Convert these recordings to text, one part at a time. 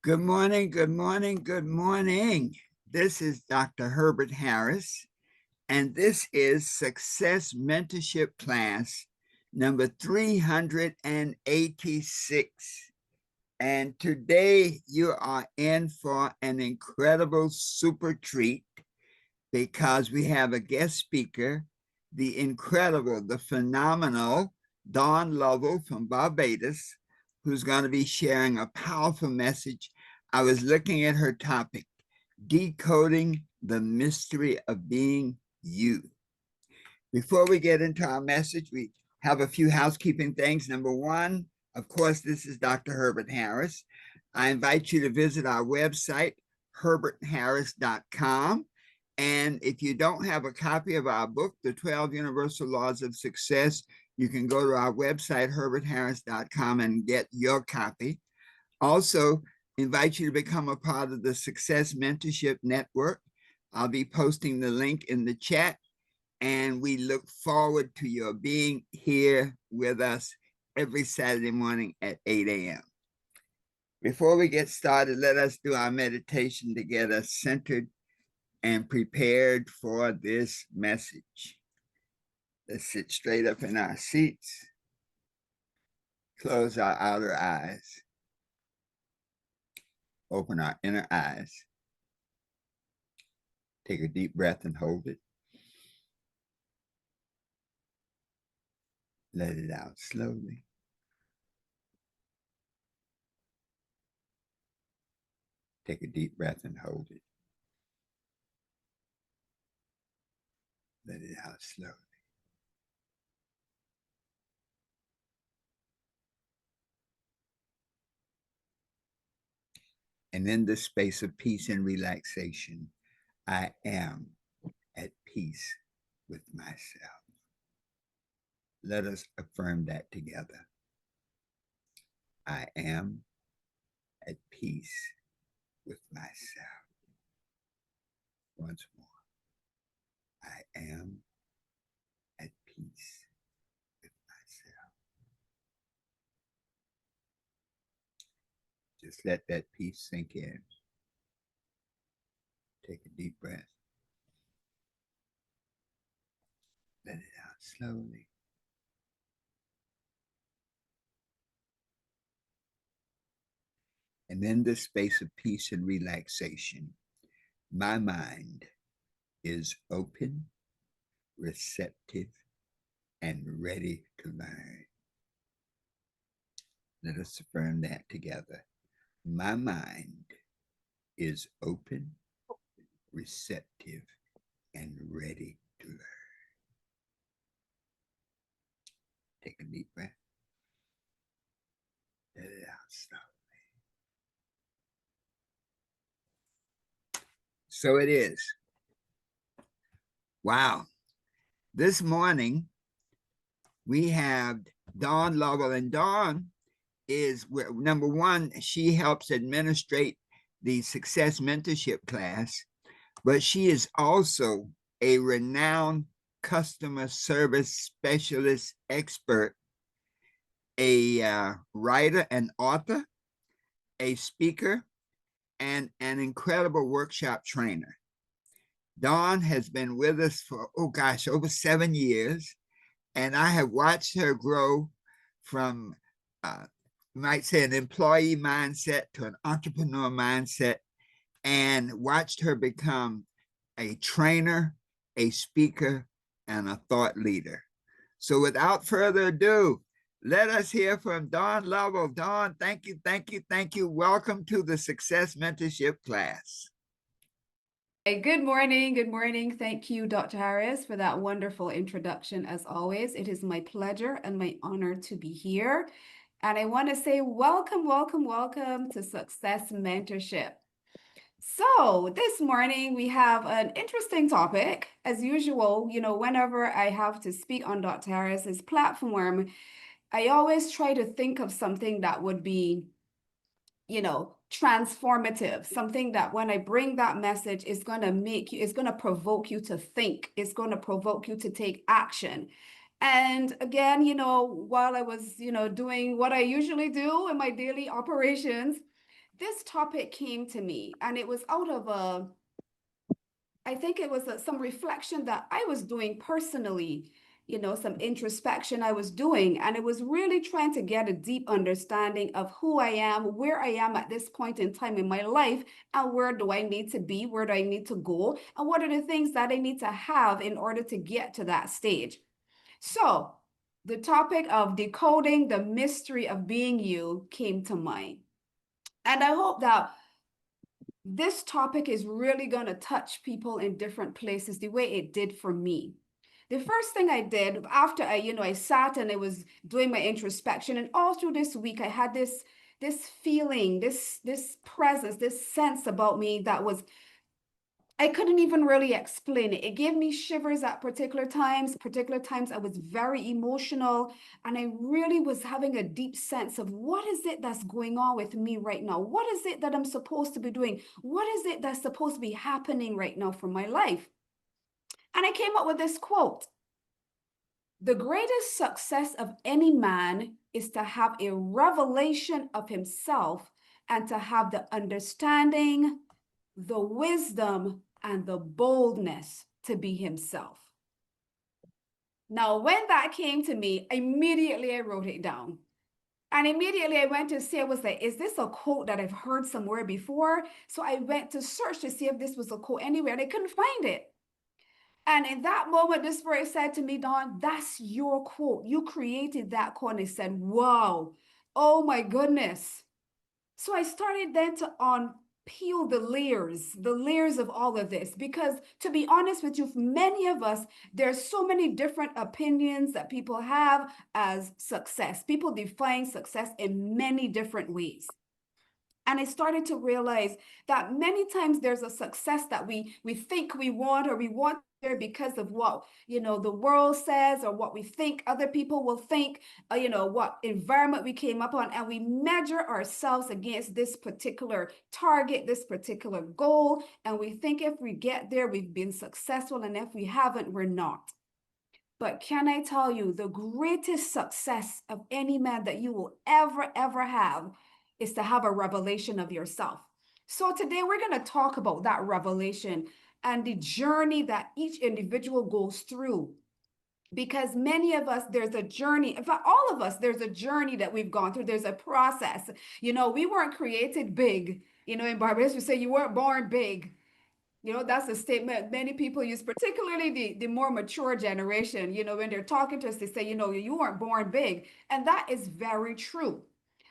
Good morning, good morning, good morning. This is Dr. Herbert Harris, and this is Success Mentorship Class number 386. And today you are in for an incredible super treat because we have a guest speaker, the incredible, the phenomenal Dawn Lovell from Barbados, who's going to be sharing a powerful message. I was looking at her topic, Decoding the Mystery of Being You. Before we get into our message, we have a few housekeeping things. Number one, of course, this is Dr. Herbert Harris. I invite you to visit our website, herbertharris.com. And if you don't have a copy of our book, The 12 Universal Laws of Success, you can go to our website, herbertharris.com, and get your copy. Also, invite you to become a part of the Success Mentorship Network. I'll be posting the link in the chat, and we look forward to your being here with us every Saturday morning at 8 a.m. Before we get started, let us do our meditation to get us centered and prepared for this message. Let's sit straight up in our seats, close our outer eyes, open our inner eyes, take a deep breath and hold it. Let it out slowly. Take a deep breath and hold it. Let it out slowly. And in this space of peace and relaxation, I am at peace with myself. Let us affirm that together. I am at peace with myself. Once more. I am at peace with myself. Just let that peace sink in. Take a deep breath. Let it out slowly. And in this space of peace and relaxation, my mind is open, receptive, and ready to learn. Let us affirm that together. My mind is open, receptive, and ready to learn. Take a deep breath. Let it out slowly. So it is. Wow. This morning, we have Dawn Lovell, and Dawn is, number one, she helps administrate the Success Mentorship class, but she is also a renowned customer service specialist expert, a writer and author, a speaker, and an incredible workshop trainer. Dawn has been with us for, over 7 years, and I have watched her grow from, you might say, an employee mindset to an entrepreneur mindset, and watched her become a trainer, a speaker, and a thought leader. So without further ado, let us hear from Dawn Lovell. Dawn, thank you, thank you, thank you. Welcome to the Success Mentorship class. Hey, good morning. Good morning. Thank you, Dr. Harris, for that wonderful introduction. As always, it is my pleasure and my honor to be here. And I want to say welcome, welcome, welcome to Success Mentorship. So this morning we have an interesting topic. As usual, whenever I have to speak on Dr. Harris's platform, I always try to think of something that would be transformative, something that when I bring that message is going to make you, it's going to provoke you to think, it's going to provoke you to take action. And again, while I was, doing what I usually do in my daily operations, this topic came to me, and it was out of I think it was some reflection that I was doing personally, some introspection I was doing. And it was really trying to get a deep understanding of who I am, where I am at this point in time in my life, and where do I need to be, where do I need to go, and what are the things that I need to have in order to get to that stage. So, the topic of decoding the mystery of being you came to mind. And I hope that this topic is really going to touch people in different places the way it did for me. The first thing I did after I sat and I was doing my introspection, and all through this week I had this feeling, this presence, this sense about me that was, I couldn't even really explain it. It gave me shivers at particular times. Particular times I was very emotional, and I really was having a deep sense of what is it that's going on with me right now? What is it that I'm supposed to be doing? What is it that's supposed to be happening right now for my life? And I came up with this quote: the greatest success of any man is to have a revelation of himself and to have the understanding, the wisdom, and the boldness to be himself. Now, when that came to me, immediately I wrote it down. And immediately I went to see, I was like, is this a quote that I've heard somewhere before? So I went to search to see if this was a quote anywhere, and I couldn't find it. And in that moment, this spirit said to me, Dawn, that's your quote. You created that quote. And I said, wow, oh my goodness. So I started then to unpeel the layers of all of this. Because to be honest with you, many of us, there's so many different opinions that people have as success. People define success in many different ways. And I started to realize that many times there's a success that we think we want, or we want there because of what the world says, or what we think other people will think, what environment we came up on, and we measure ourselves against this particular target, this particular goal, and we think if we get there, we've been successful, and if we haven't, we're not. But can I tell you, the greatest success of any man that you will ever have is to have a revelation of yourself. So today we're going to talk about that revelation and the journey that each individual goes through. Because many of us, there's a journey. In fact, all of us, there's a journey that we've gone through. There's a process. We weren't created big. In Barbados, we say you weren't born big. That's a statement many people use, particularly the more mature generation. When they're talking to us, they say, you weren't born big. And that is very true.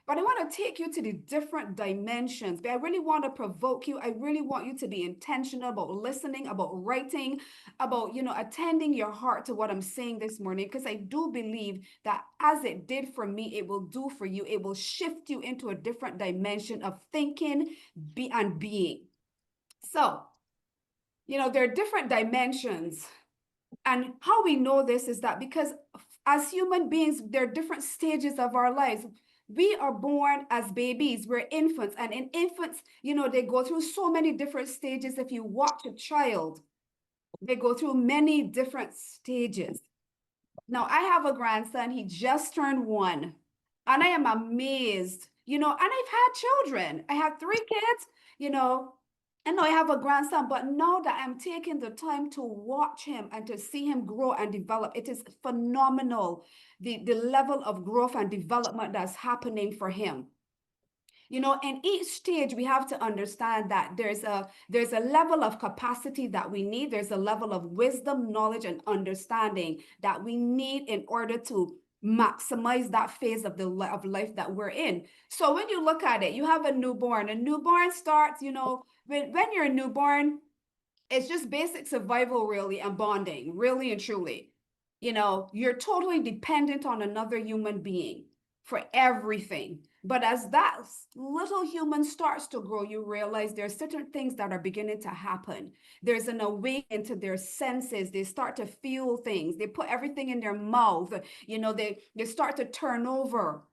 But I want to take you to the different dimensions. But I really want to provoke you. I really want you to be intentional about listening, about writing, about, attending your heart to what I'm saying this morning. Because I do believe that as it did for me, it will do for you. It will shift you into a different dimension of thinking and being. So, there are different dimensions. And how we know this is that because as human beings, there are different stages of our lives. We are born as babies, we're infants. And in infants, they go through so many different stages. If you watch a child, they go through many different stages. Now, I have a grandson, he just turned 1. And I am amazed, and I've had children. I have 3 kids, and now I have a grandson, but now that I'm taking the time to watch him and to see him grow and develop, it is phenomenal, the level of growth and development that's happening for him. In each stage, we have to understand that there's a level of capacity that we need. There's a level of wisdom, knowledge, and understanding that we need in order to maximize that phase of life that we're in. So when you look at it, you have a newborn. A newborn starts, when you're a newborn, it's just basic survival, really, and bonding, really and truly. You're totally dependent on another human being for everything. But as that little human starts to grow, you realize there's certain things that are beginning to happen. There's an awakening to their senses. They start to feel things. They put everything in their mouth. They start to turn over.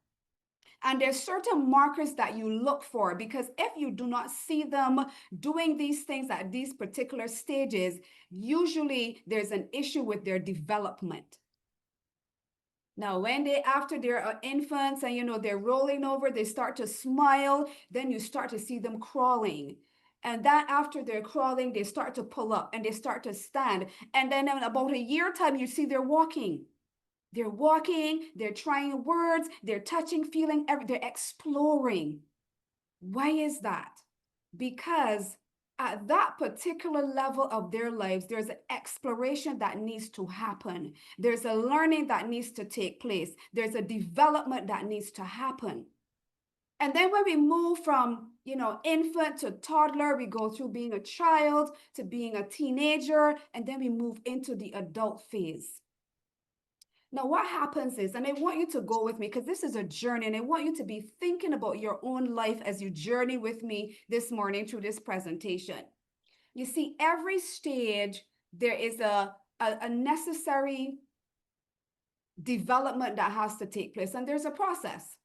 And there's certain markers that you look for, because if you do not see them doing these things at these particular stages, usually there's an issue with their development. Now, when after they're infants and, they're rolling over, they start to smile, then you start to see them crawling. And then after they're crawling, they start to pull up and they start to stand. And then in about a year time, you see they're walking. They're walking, they're trying words, they're touching, feeling, they're exploring. Why is that? Because at that particular level of their lives, there's an exploration that needs to happen. There's a learning that needs to take place. There's a development that needs to happen. And then when we move from, infant to toddler, we go through being a child to being a teenager, and then we move into the adult phase. Now, what happens is, and I want you to go with me because this is a journey, and I want you to be thinking about your own life as you journey with me this morning through this presentation. You see, every stage, there is a necessary development that has to take place, and there's a process.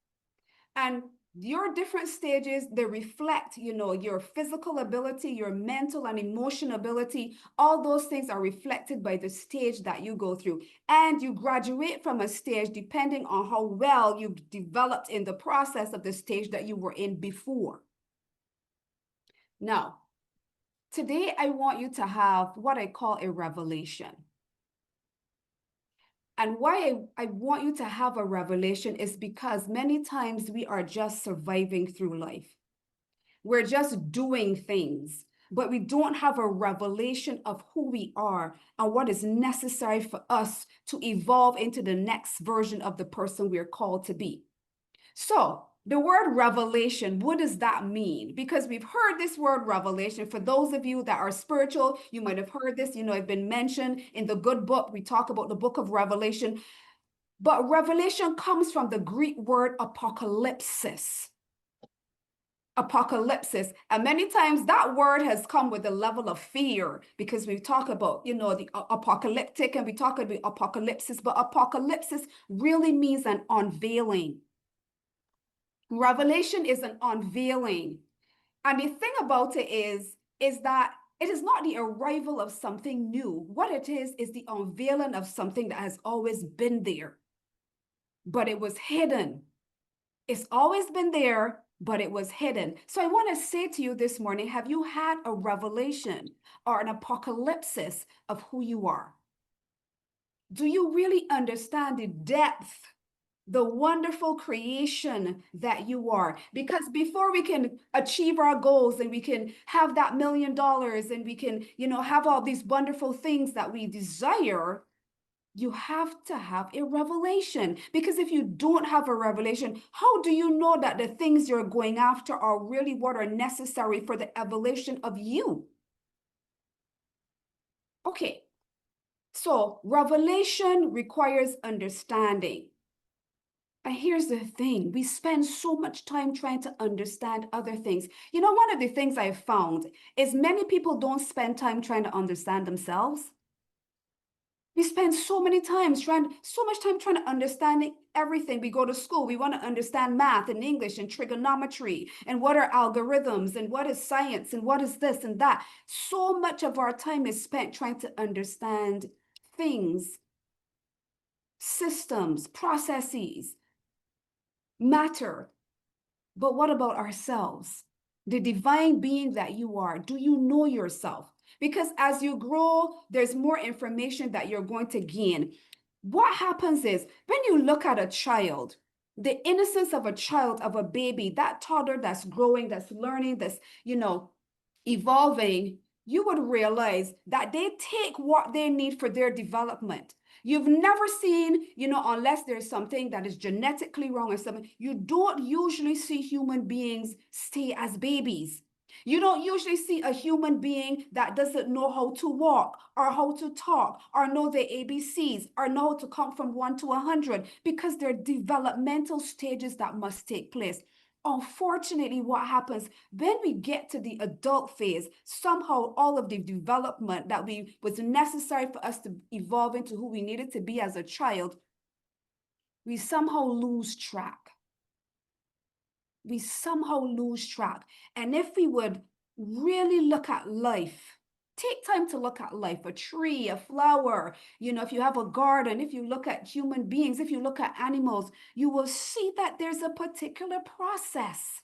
And your different stages, they reflect, your physical ability, your mental and emotional ability. All those things are reflected by the stage that you go through. And you graduate from a stage depending on how well you've developed in the process of the stage that you were in before. Now, today I want you to have what I call a revelation. And why I want you to have a revelation is because many times we are just surviving through life. We're just doing things, but we don't have a revelation of who we are and what is necessary for us to evolve into the next version of the person we're called to be. So, the word revelation, what does that mean? Because we've heard this word revelation. For those of you that are spiritual, you might have heard this, it's been mentioned in the good book. We talk about the book of Revelation. But revelation comes from the Greek word apocalypsis. Apocalypsis. And many times that word has come with a level of fear because we talk about, the apocalyptic and we talk about apocalypsis, but apocalypsis really means an unveiling. Revelation is an unveiling. And the thing about it is that it is not the arrival of something new. What it is the unveiling of something that has always been there, but it was hidden. It's always been there, but it was hidden. So I want to say to you this morning, have you had a revelation or an apocalypsis of who you are? Do you really understand the depth, the wonderful creation that you are? Because before we can achieve our goals and we can have that $1 million and we can, have all these wonderful things that we desire, you have to have a revelation. Because if you don't have a revelation, how do you know that the things you're going after are really what are necessary for the evolution of you? Okay, so revelation requires understanding. And here's the thing, we spend so much time trying to understand other things. One of the things I've found is many people don't spend time trying to understand themselves. We spend so much time trying to understand everything. We go to school, we want to understand math and English and trigonometry and what are algorithms and what is science and what is this and that. So much of our time is spent trying to understand things, systems, processes, matter. But what about ourselves? The divine being that you are, do you know yourself? Because as you grow, there's more information that you're going to gain. What happens is when you look at a child, the innocence of a child, of a baby, that toddler that's growing, that's learning, that's, evolving, you would realize that they take what they need for their development. You've never seen, unless there's something that is genetically wrong or something, you don't usually see human beings stay as babies. You don't usually see a human being that doesn't know how to walk or how to talk or know the ABCs or know how to count from 1 to 100 because there are developmental stages that must take place. Unfortunately, what happens when we get to the adult phase, somehow all of the development that was necessary for us to evolve into who we needed to be as a child, we somehow lose track. And if we would really look at life Take time to look at life, a tree, a flower. If you have a garden, if you look at human beings, if you look at animals, you will see that there's a particular process.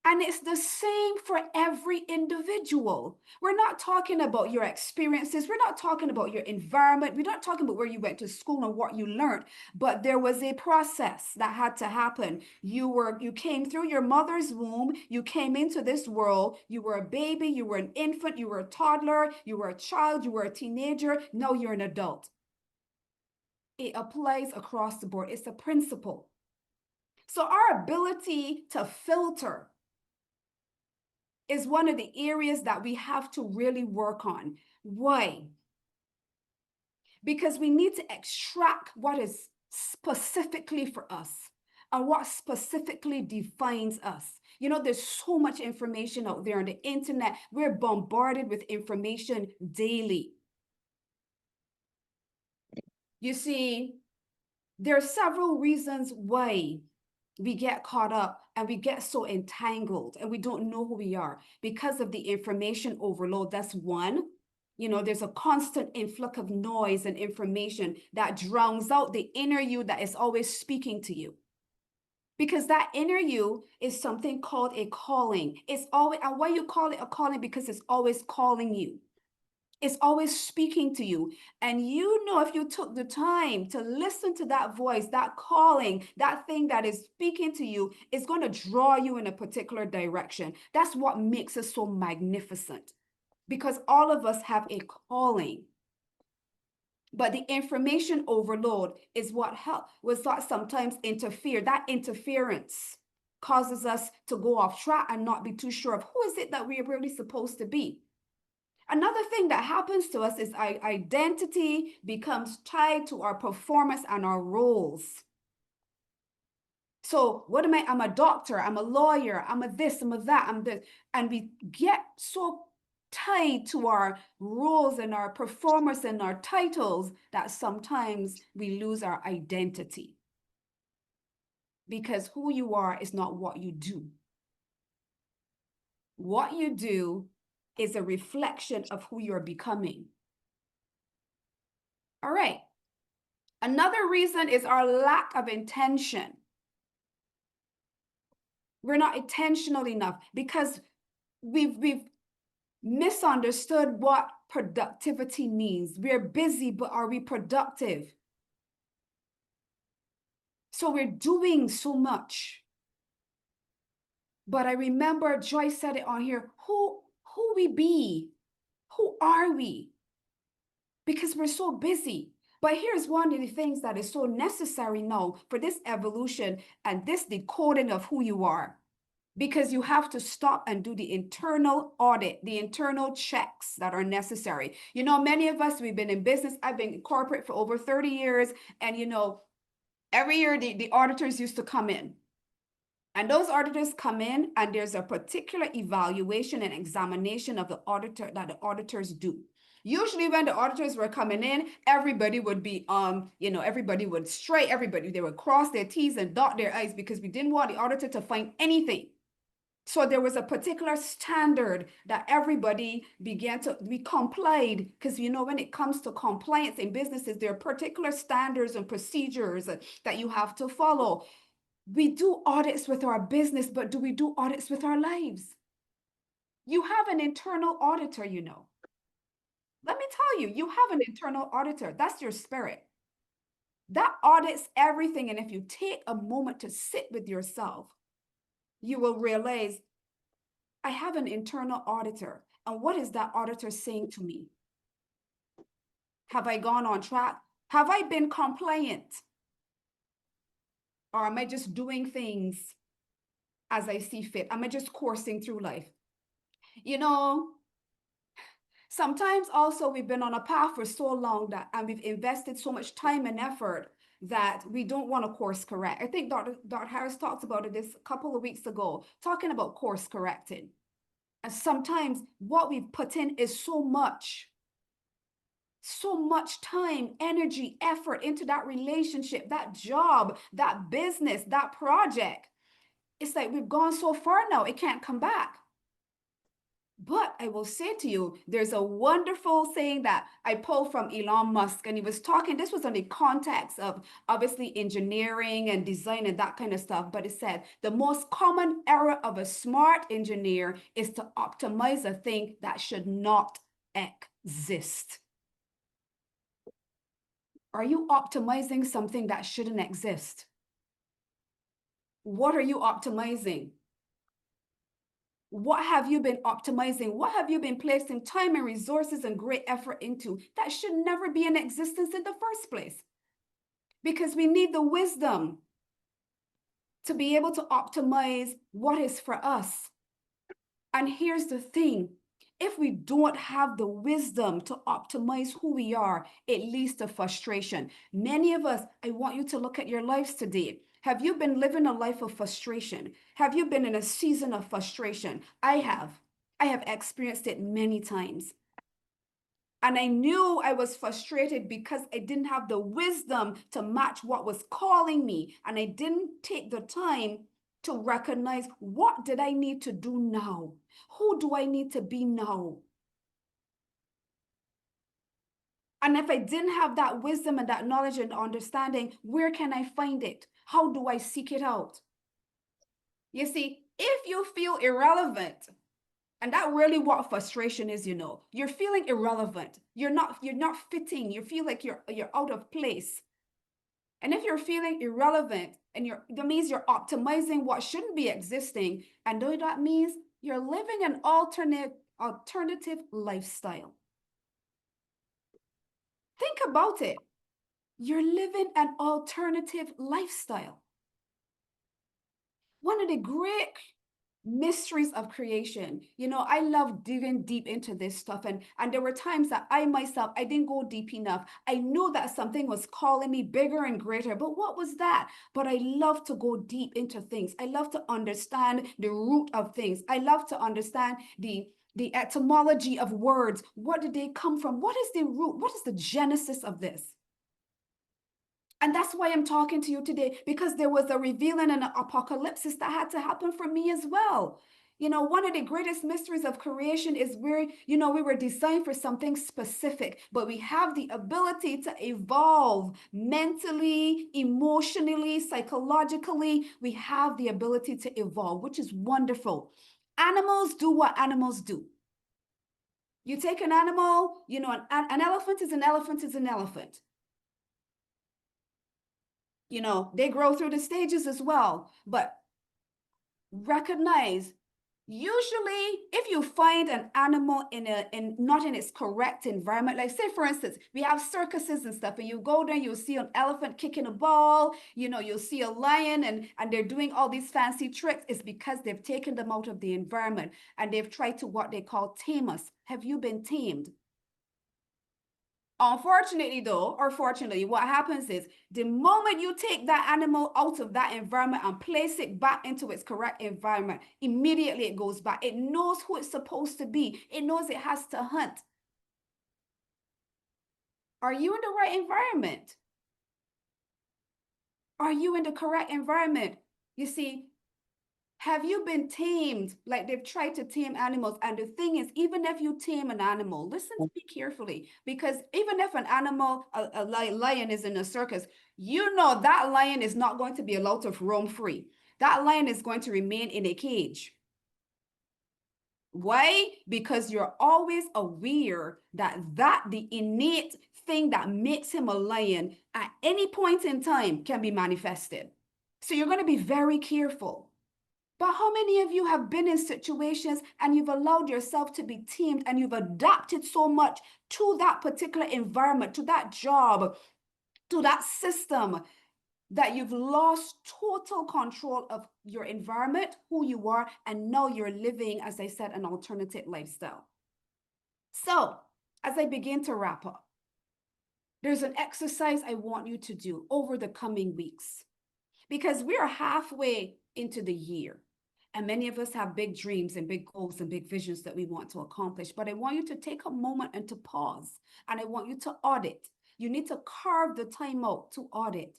And it's the same for every individual. We're not talking about your experiences. We're not talking about your environment. We're not talking about where you went to school and what you learned, but there was a process that had to happen. You came through your mother's womb. You came into this world. You were a baby. You were an infant. You were a toddler. You were a child. You were a teenager. Now you're an adult. It applies across the board. It's a principle. So our ability to filter is one of the areas that we have to really work on. Why? Because we need to extract what is specifically for us and what specifically defines us. There's so much information out there on the internet. We're bombarded with information daily. You see, there are several reasons why we get caught up and we get so entangled and we don't know who we are because of the information overload. That's one. There's a constant influx of noise and information that drowns out the inner you that is always speaking to you. Because that inner you is something called a calling. It's always, and why you call it a calling? Because it's always calling you. It's always speaking to you. And if you took the time to listen to that voice, that calling, that thing that is speaking to you, is going to draw you in a particular direction. That's what makes us so magnificent, because all of us have a calling. But the information overload is what sometimes interfere. That interference causes us to go off track and not be too sure of who is it that we are really supposed to be. Another thing that happens to us is our identity becomes tied to our performance and our roles. So what am I? I'm a doctor, I'm a lawyer, I'm a this, I'm a that, I'm this. And we get so tied to our roles and our performance and our titles that sometimes we lose our identity. Because who you are is not what you do. What you do is a reflection of who you're becoming. All right. Another reason is our lack of intention. We're not intentional enough because we've misunderstood what productivity means. We're busy, but are we productive? So we're doing so much. But I remember Joyce said it on here, who we be? Who are we? Because we're so busy. But here's one of the things that is so necessary now for this evolution and this decoding of who you are. Because you have to stop and do the internal audit, the internal checks that are necessary. Many of us, we've been in business. I've been in corporate for over 30 years. And, every year the auditors used to come in. And those auditors come in and there's a particular evaluation and examination of the auditor that the auditors do. Usually when the auditors were coming in, everybody would be, everybody would they would cross their T's and dot their I's because we didn't want the auditor to find anything. So there was a particular standard that everybody we complied, because when it comes to compliance in businesses, there are particular standards and procedures that you have to follow. We do audits with our business, but do we do audits with our lives? You have an internal auditor, Let me tell you, you have an internal auditor. That's your spirit. That audits everything. And if you take a moment to sit with yourself, you will realize, I have an internal auditor. And what is that auditor saying to me? Have I gone on track? Have I been compliant? Or am I just doing things as I see fit? Am I just coursing through life? Sometimes also we've been on a path for so long and we've invested so much time and effort that we don't want to course correct. I think Dr. Harris talked about it this a couple of weeks ago, talking about course correcting. And sometimes what we've put in is so much time, energy, effort into that relationship, that job, that business, that project. It's like we've gone so far now, it can't come back. But I will say to you, there's a wonderful saying that I pulled from Elon Musk, and he was talking, this was in the context of obviously engineering and design and that kind of stuff. But it said the most common error of a smart engineer is to optimize a thing that should not exist. Are you optimizing something that shouldn't exist? What are you optimizing? What have you been optimizing? What have you been placing time and resources and great effort into that should never be in existence in the first place? Because we need the wisdom to be able to optimize what is for us. And here's the thing. If we don't have the wisdom to optimize who we are, it leads to frustration. Many of us, I want you to look at your lives today. Have you been living a life of frustration? Have you been in a season of frustration? I have. I have experienced it many times. And I knew I was frustrated because I didn't have the wisdom to match what was calling me. And I didn't take the time to recognize, what did I need to do now? Who do I need to be now? And if I didn't have that wisdom and that knowledge and understanding, where can I find it? How do I seek it out? You see, if you feel irrelevant, and that really what frustration is, you're feeling irrelevant. You're not fitting. You feel like you're out of place. And if you're feeling irrelevant and that means you're optimizing what shouldn't be existing, and though that means you're living an alternative lifestyle. Think about it. You're living an alternative lifestyle. One of the great mysteries of creation. I love digging deep into this stuff. And there were times that I myself, I didn't go deep enough. I knew that something was calling me bigger and greater, but what was that? But I love to go deep into things. I love to understand the root of things. I love to understand the etymology of words. What did they come from? What is the root? What is the genesis of this? And that's why I'm talking to you today, because there was a revealing and an apocalypse that had to happen for me as well. One of the greatest mysteries of creation is we were designed for something specific, but we have the ability to evolve mentally, emotionally, psychologically. We have the ability to evolve, which is wonderful. Animals do what animals do. You take an animal, an elephant is an elephant is an elephant. They grow through the stages as well. But recognize, usually if you find an animal in not in its correct environment, like say for instance, we have circuses and stuff, and you go there, you'll see an elephant kicking a ball, you'll see a lion and they're doing all these fancy tricks. It's because they've taken them out of the environment and they've tried to what they call tame us. Have you been tamed? Unfortunately, though, or fortunately, what happens is the moment you take that animal out of that environment and place it back into its correct environment, immediately it goes back. It knows who it's supposed to be. It knows it has to hunt. Are you in the right environment? Are you in the correct environment? You see, have you been tamed like they've tried to tame animals? And the thing is, even if you tame an animal, listen to me carefully, because even if an animal, a lion is in a circus, that lion is not going to be allowed to roam free. That lion is going to remain in a cage. Why? Because you're always aware that the innate thing that makes him a lion at any point in time can be manifested. So you're going to be very careful. But how many of you have been in situations and you've allowed yourself to be tamed and you've adapted so much to that particular environment, to that job, to that system, that you've lost total control of your environment, who you are, and now you're living, as I said, an alternative lifestyle. So, as I begin to wrap up, there's an exercise I want you to do over the coming weeks, because we are halfway into the year. And many of us have big dreams and big goals and big visions that we want to accomplish. But I want you to take a moment and to pause. And I want you to audit. You need to carve the time out to audit.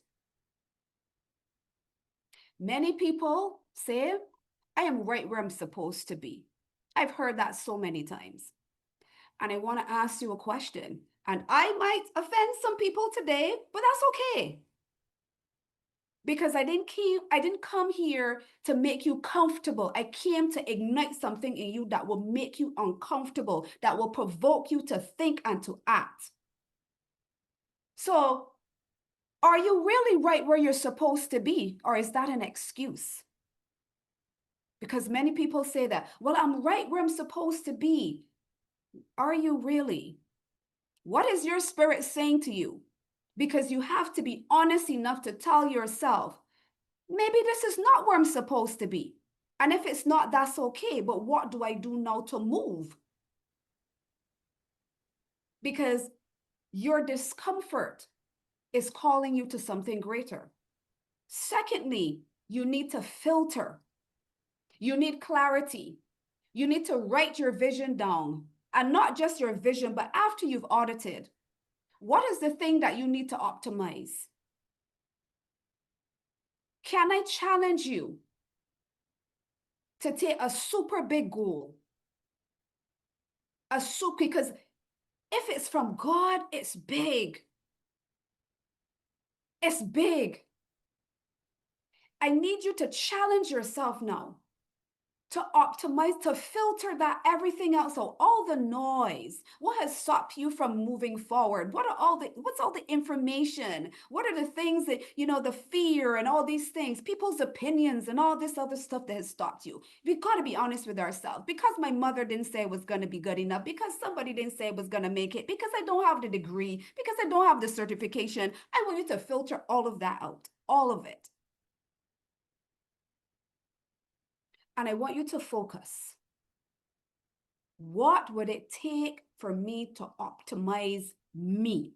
Many people say, I am right where I'm supposed to be. I've heard that so many times. And I want to ask you a question. And I might offend some people today, but that's okay. Because I didn't come here to make you comfortable. I came to ignite something in you that will make you uncomfortable, that will provoke you to think and to act. So, are you really right where you're supposed to be, or is that an excuse? Because many people say that, well, I'm right where I'm supposed to be. Are you really? What is your spirit saying to you? Because you have to be honest enough to tell yourself, maybe this is not where I'm supposed to be. And if it's not, that's okay. But what do I do now to move? Because your discomfort is calling you to something greater. Secondly, you need to filter. You need clarity. You need to write your vision down. And not just your vision, but after you've audited, what is the thing that you need to optimize? Can I challenge you to take a super big goal? Because if it's from God, it's big. It's big. I need you to challenge yourself now to optimize, to filter that everything else out, all the noise. What has stopped you from moving forward? What's all the information? What are the things that, the fear and all these things, people's opinions and all this other stuff that has stopped you? We've got to be honest with ourselves. Because my mother didn't say it was going to be good enough, because somebody didn't say it was going to make it, because I don't have the degree, because I don't have the certification, I want you to filter all of that out, all of it. And I want you to focus. What would it take for me to optimize me?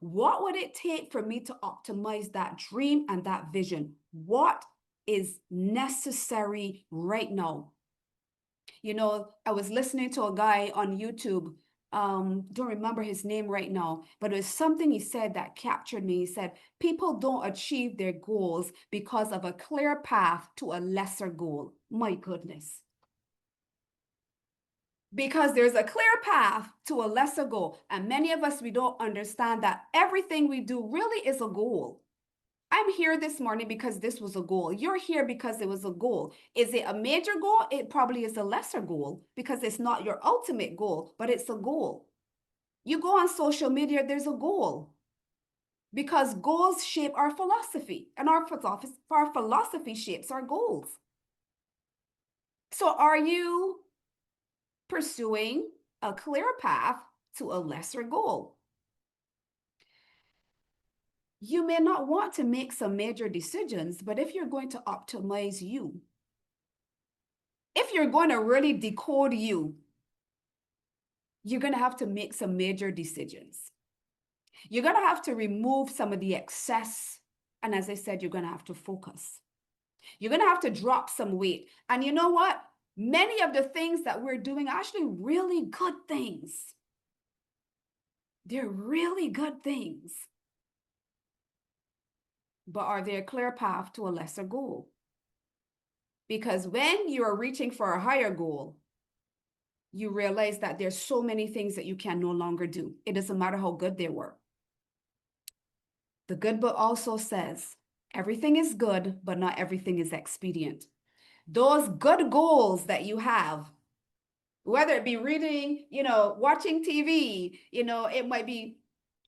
What would it take for me to optimize that dream and that vision? What is necessary right now? I was listening to a guy on YouTube. Don't remember his name right now, but it was something he said that captured me. He said, people don't achieve their goals because of a clear path to a lesser goal. My goodness. Because there's a clear path to a lesser goal. And many of us, we don't understand that everything we do really is a goal. I'm here this morning because this was a goal. You're here because it was a goal. Is it a major goal? It probably is a lesser goal because it's not your ultimate goal, but it's a goal. You go on social media, there's a goal because goals shape our philosophy and our philosophy shapes our goals. So are you pursuing a clear path to a lesser goal? You may not want to make some major decisions, but if you're going to optimize you, if you're going to really decode you, you're going to have to make some major decisions. You're going to have to remove some of the excess. And as I said, you're going to have to focus. You're going to have to drop some weight. And you know what? Many of the things that we're doing are actually really good things. They're really good things. But are they a clear path to a lesser goal? Because when you are reaching for a higher goal, you realize that there's so many things that you can no longer do. It doesn't matter how good they were. The good book also says, everything is good, but not everything is expedient. Those good goals that you have, whether it be reading, watching TV, it might be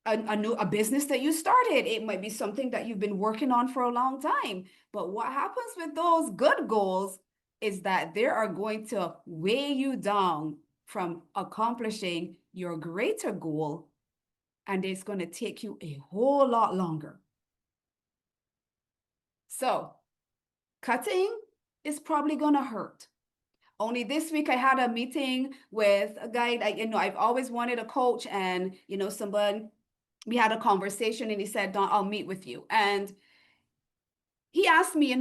a business that you started. It might be something that you've been working on for a long time. But what happens with those good goals is that they are going to weigh you down from accomplishing your greater goal, and it's going to take you a whole lot longer. So cutting is probably going to hurt. Only this week I had a meeting with a guy that, I've always wanted a coach, and, we had a conversation and he said, Don, I'll meet with you. And he asked me,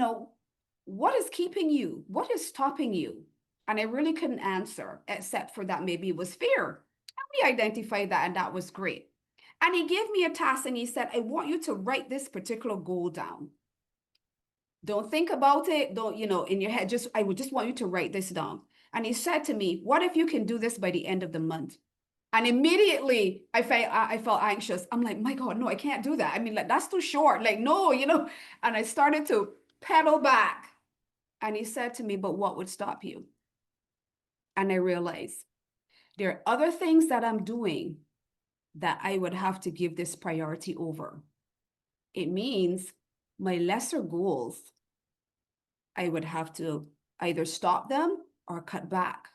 what is keeping you? What is stopping you? And I really couldn't answer, except for that maybe it was fear. And we identified that, and that was great. And he gave me a task and he said, I want you to write this particular goal down. Don't think about it. Don't, in your head, I would just want you to write this down. And he said to me, what if you can do this by the end of the month? And immediately I felt anxious. I'm like, my God, no, I can't do that. I mean, like, that's too short. Like, no, and I started to pedal back. And he said to me, but what would stop you? And I realized there are other things that I'm doing that I would have to give this priority over. It means my lesser goals, I would have to either stop them or cut back,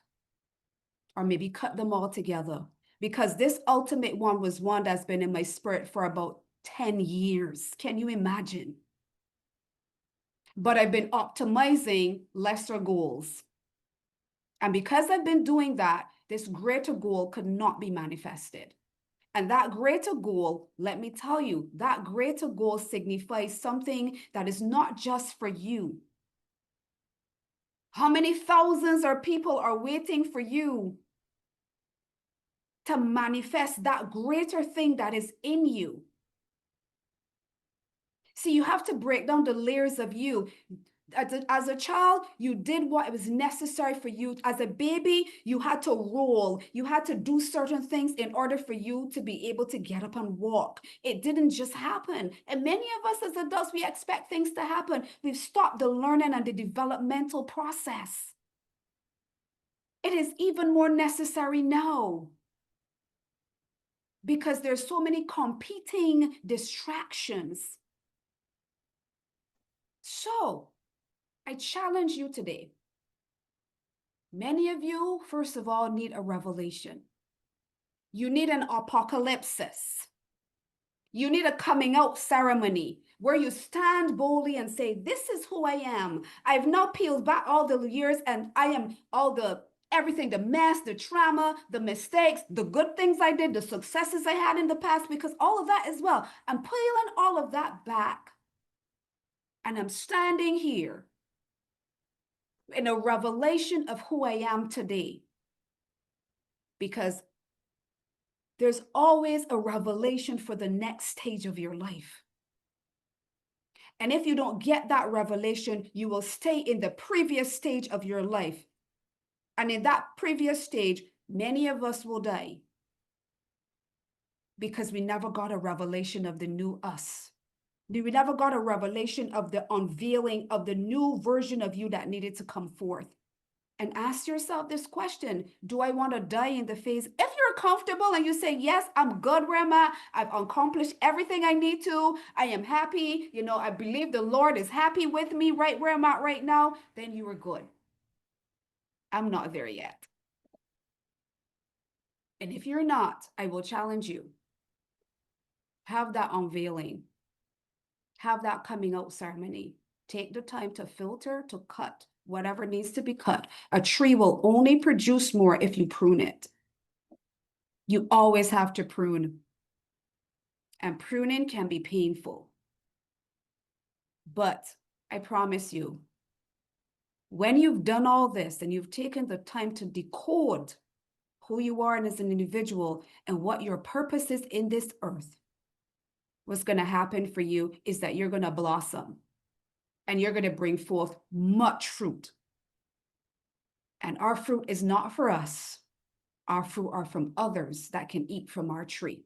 or maybe cut them all together. Because this ultimate one was one that's been in my spirit for about 10 years. Can you imagine? But I've been optimizing lesser goals. And because I've been doing that, this greater goal could not be manifested. And that greater goal, let me tell you, that greater goal signifies something that is not just for you. How many thousands of people are waiting for you to manifest that greater thing that is in you? See, you have to break down the layers of you. As a child, you did what was necessary for you. As a baby, you had to roll. You had to do certain things in order for you to be able to get up and walk. It didn't just happen. And many of us as adults, we expect things to happen. We've stopped the learning and the developmental process. It is even more necessary now because there's so many competing distractions. So, I challenge you today. Many of you, first of all, need a revelation. You need an apocalypse. You need a coming out ceremony where you stand boldly and say, this is who I am. I've now peeled back all the years and I am everything, the mess, the trauma, the mistakes, the good things I did, the successes I had in the past, because all of that as well. I'm peeling all of that back. And I'm standing here in a revelation of who I am today. Because there's always a revelation for the next stage of your life. And if you don't get that revelation, you will stay in the previous stage of your life. And in that previous stage, many of us will die because we never got a revelation of the new us. We never got a revelation of the unveiling of the new version of you that needed to come forth. And ask yourself this question: do I want to die in the phase? If you're comfortable and you say, yes, I'm good where I'm at, I've accomplished everything I need to, I am happy, I believe the Lord is happy with me right where I'm at right now, then you are good. I'm not there yet. And if you're not, I will challenge you. Have that unveiling. Have that coming out ceremony. Take the time to filter, to cut whatever needs to be cut. A tree will only produce more if you prune it. You always have to prune. And pruning can be painful. But I promise you, when you've done all this and you've taken the time to decode who you are as an individual and what your purpose is in this earth, what's going to happen for you is that you're going to blossom and you're going to bring forth much fruit. And our fruit is not for us. Our fruit are from others that can eat from our tree.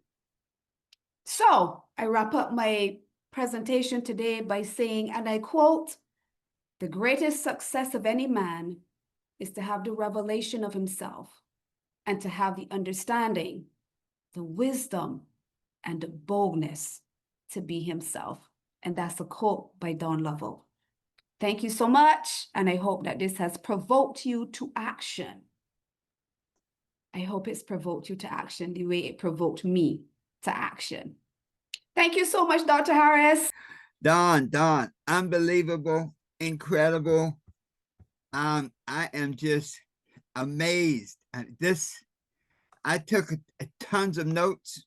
So I wrap up my presentation today by saying, and I quote, "The greatest success of any man is to have the revelation of himself and to have the understanding, the wisdom, and the boldness to be himself." And that's a quote by Don Lovell. Thank you so much. And I hope that this has provoked you to action. I hope it's provoked you to action the way it provoked me to action. Thank you so much, Dr. Harris. Don, unbelievable, incredible. I am just amazed. I took tons of notes.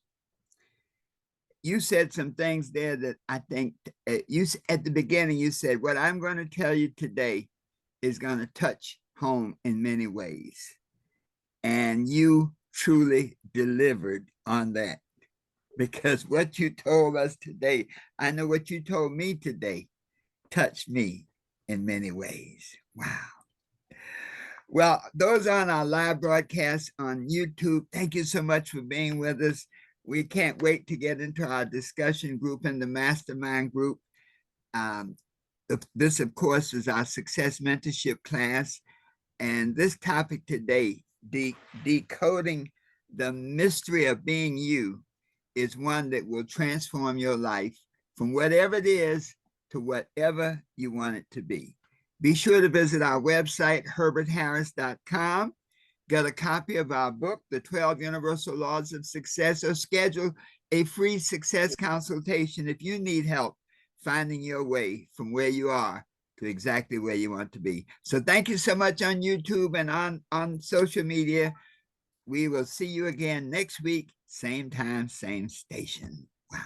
You said some things there that I think you at the beginning, you said, what I'm going to tell you today is going to touch home in many ways. And you truly delivered on that, because what you told us today, I know what you told me today touched me in many ways. Wow. Well, those on our live broadcast on YouTube, thank you so much for being with us. We can't wait to get into our discussion group and the mastermind group. Um, this, of course, is our success mentorship class. And this topic today, decoding the mystery of being you, is one that will transform your life from whatever it is to whatever you want it to be. Be sure to visit our website, herbertharris.com. Get a copy of our book, The 12 Universal Laws of Success, or schedule a free success consultation if you need help finding your way from where you are to exactly where you want to be. So thank you so much on YouTube and on social media. We will see you again next week, same time, same station. Wow.